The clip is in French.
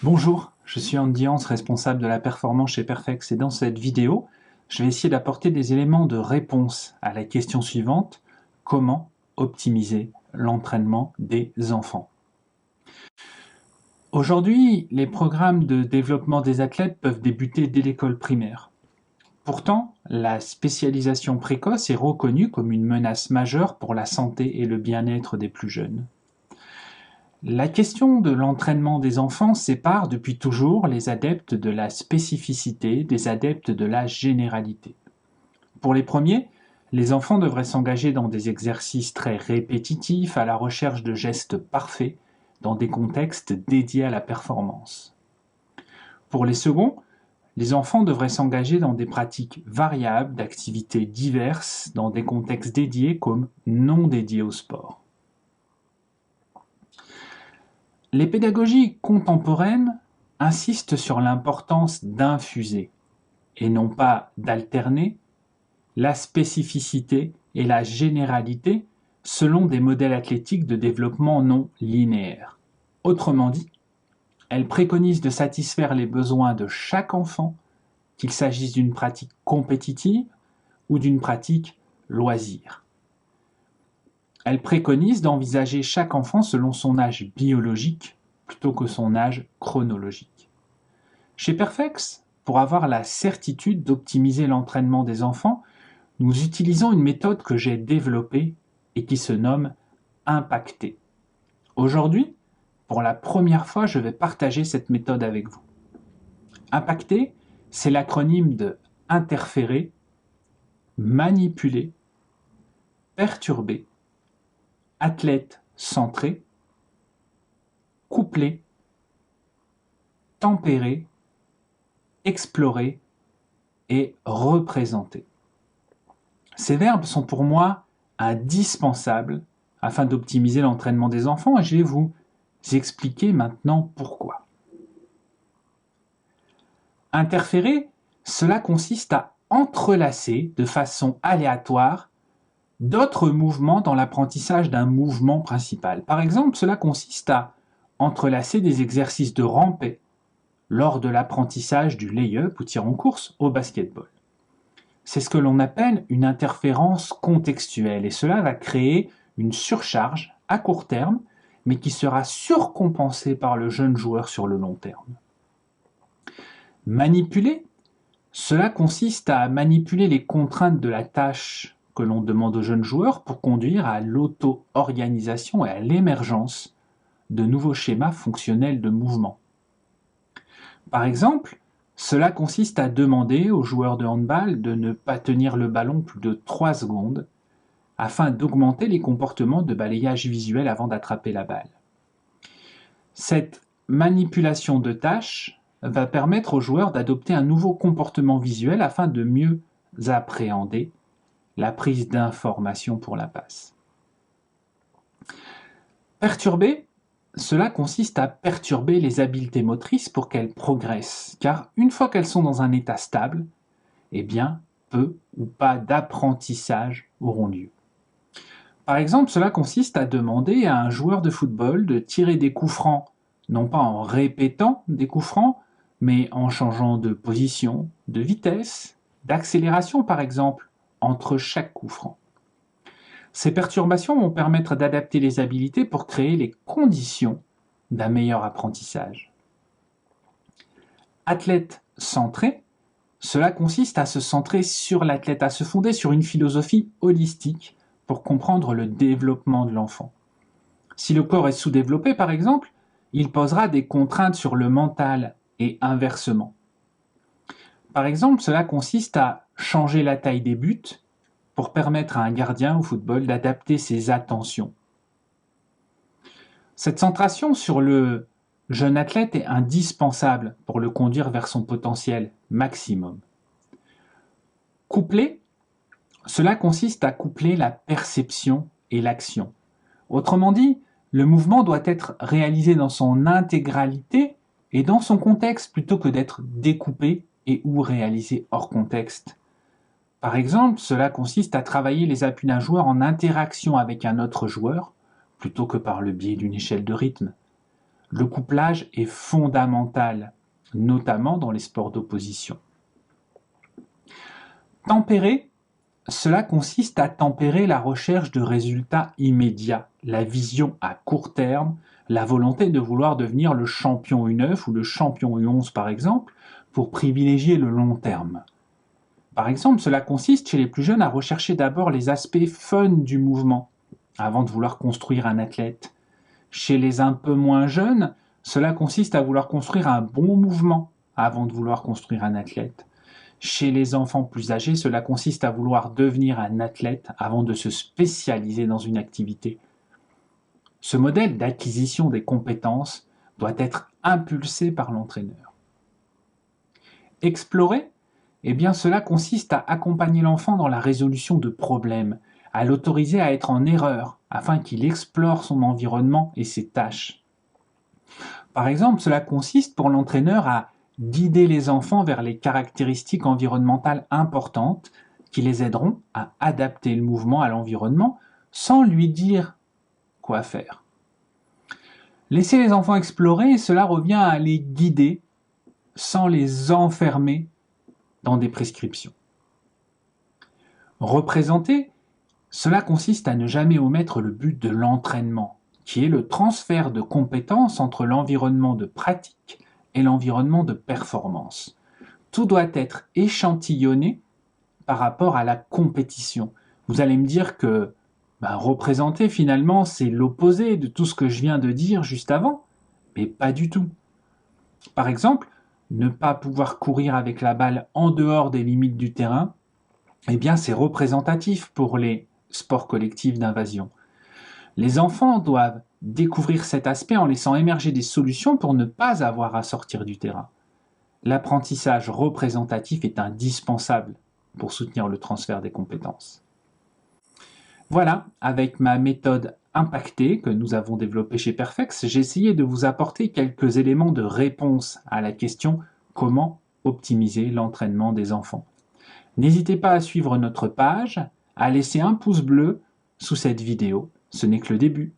Bonjour, je suis Andy Hans, responsable de la performance chez Perfex, et dans cette vidéo, je vais essayer d'apporter des éléments de réponse à la question suivante: comment optimiser l'entraînement des enfants? Aujourd'hui, les programmes de développement des athlètes peuvent débuter dès l'école primaire. Pourtant, la spécialisation précoce est reconnue comme une menace majeure pour la santé et le bien-être des plus jeunes. La question de l'entraînement des enfants sépare depuis toujours les adeptes de la spécificité des adeptes de la généralité. Pour les premiers, les enfants devraient s'engager dans des exercices très répétitifs à la recherche de gestes parfaits dans des contextes dédiés à la performance. Pour les seconds, les enfants devraient s'engager dans des pratiques variables d'activités diverses dans des contextes dédiés comme non dédiés au sport. Les pédagogies contemporaines insistent sur l'importance d'infuser, et non pas d'alterner, la spécificité et la généralité selon des modèles athlétiques de développement non linéaires. Autrement dit, elles préconisent de satisfaire les besoins de chaque enfant, qu'il s'agisse d'une pratique compétitive ou d'une pratique loisir. Elle préconise d'envisager chaque enfant selon son âge biologique plutôt que son âge chronologique. Chez Perfex, pour avoir la certitude d'optimiser l'entraînement des enfants, nous utilisons une méthode que j'ai développée et qui se nomme Impacter. Aujourd'hui, pour la première fois, je vais partager cette méthode avec vous. Impacter, c'est l'acronyme de interférer, manipuler, perturber, athlète centré, coupler, tempérer, explorer et représenter. Ces verbes sont pour moi indispensables afin d'optimiser l'entraînement des enfants et je vais vous expliquer maintenant pourquoi. Interférer, cela consiste à entrelacer de façon aléatoire d'autres mouvements dans l'apprentissage d'un mouvement principal. Par exemple, cela consiste à entrelacer des exercices de rampée lors de l'apprentissage du lay-up ou tir en course au basketball. C'est ce que l'on appelle une interférence contextuelle et cela va créer une surcharge à court terme mais qui sera surcompensée par le jeune joueur sur le long terme. Manipuler, cela consiste à manipuler les contraintes de la tâche que l'on demande aux jeunes joueurs pour conduire à l'auto-organisation et à l'émergence de nouveaux schémas fonctionnels de mouvement. Par exemple, cela consiste à demander aux joueurs de handball de ne pas tenir le ballon plus de 3 secondes afin d'augmenter les comportements de balayage visuel avant d'attraper la balle. Cette manipulation de tâches va permettre aux joueurs d'adopter un nouveau comportement visuel afin de mieux appréhender la prise d'information pour la passe. Perturber, cela consiste à perturber les habiletés motrices pour qu'elles progressent, car une fois qu'elles sont dans un état stable, eh bien, peu ou pas d'apprentissage auront lieu. Par exemple, cela consiste à demander à un joueur de football de tirer des coups francs, non pas en répétant des coups francs, mais en changeant de position, de vitesse, d'accélération par exemple, entre chaque coup franc. Ces perturbations vont permettre d'adapter les habiletés pour créer les conditions d'un meilleur apprentissage. Athlète centré, cela consiste à se centrer sur l'athlète, à se fonder sur une philosophie holistique pour comprendre le développement de l'enfant. Si le corps est sous-développé par exemple, il posera des contraintes sur le mental et inversement. Par exemple, cela consiste à changer la taille des buts pour permettre à un gardien au football d'adapter ses attentions. Cette centration sur le jeune athlète est indispensable pour le conduire vers son potentiel maximum. Coupler, cela consiste à coupler la perception et l'action. Autrement dit, le mouvement doit être réalisé dans son intégralité et dans son contexte plutôt que d'être découpé et ou réalisé hors contexte. Par exemple, cela consiste à travailler les appuis d'un joueur en interaction avec un autre joueur, plutôt que par le biais d'une échelle de rythme. Le couplage est fondamental, notamment dans les sports d'opposition. Tempérer, cela consiste à tempérer la recherche de résultats immédiats, la vision à court terme, la volonté de vouloir devenir le champion U9 ou le champion U11 par exemple, pour privilégier le long terme. Par exemple, cela consiste chez les plus jeunes à rechercher d'abord les aspects fun du mouvement, avant de vouloir construire un athlète. Chez les un peu moins jeunes, cela consiste à vouloir construire un bon mouvement, avant de vouloir construire un athlète. Chez les enfants plus âgés, cela consiste à vouloir devenir un athlète avant de se spécialiser dans une activité. Ce modèle d'acquisition des compétences doit être impulsé par l'entraîneur. Explorer, eh bien cela consiste à accompagner l'enfant dans la résolution de problèmes, à l'autoriser à être en erreur afin qu'il explore son environnement et ses tâches. Par exemple, cela consiste pour l'entraîneur à guider les enfants vers les caractéristiques environnementales importantes qui les aideront à adapter le mouvement à l'environnement sans lui dire quoi faire. Laisser les enfants explorer, cela revient à les guider sans les enfermer dans des prescriptions. Représenter, cela consiste à ne jamais omettre le but de l'entraînement, qui est le transfert de compétences entre l'environnement de pratique et l'environnement de performance. Tout doit être échantillonné par rapport à la compétition. Vous allez me dire que représenter finalement c'est l'opposé de tout ce que je viens de dire juste avant, mais pas du tout. Par exemple, ne pas pouvoir courir avec la balle en dehors des limites du terrain, eh bien c'est représentatif pour les sports collectifs d'invasion. Les enfants doivent découvrir cet aspect en laissant émerger des solutions pour ne pas avoir à sortir du terrain. L'apprentissage représentatif est indispensable pour soutenir le transfert des compétences. Voilà, avec ma méthode impactée que nous avons développée chez Perfex, j'ai essayé de vous apporter quelques éléments de réponse à la question « Comment optimiser l'entraînement des enfants ?» N'hésitez pas à suivre notre page, à laisser un pouce bleu sous cette vidéo, ce n'est que le début.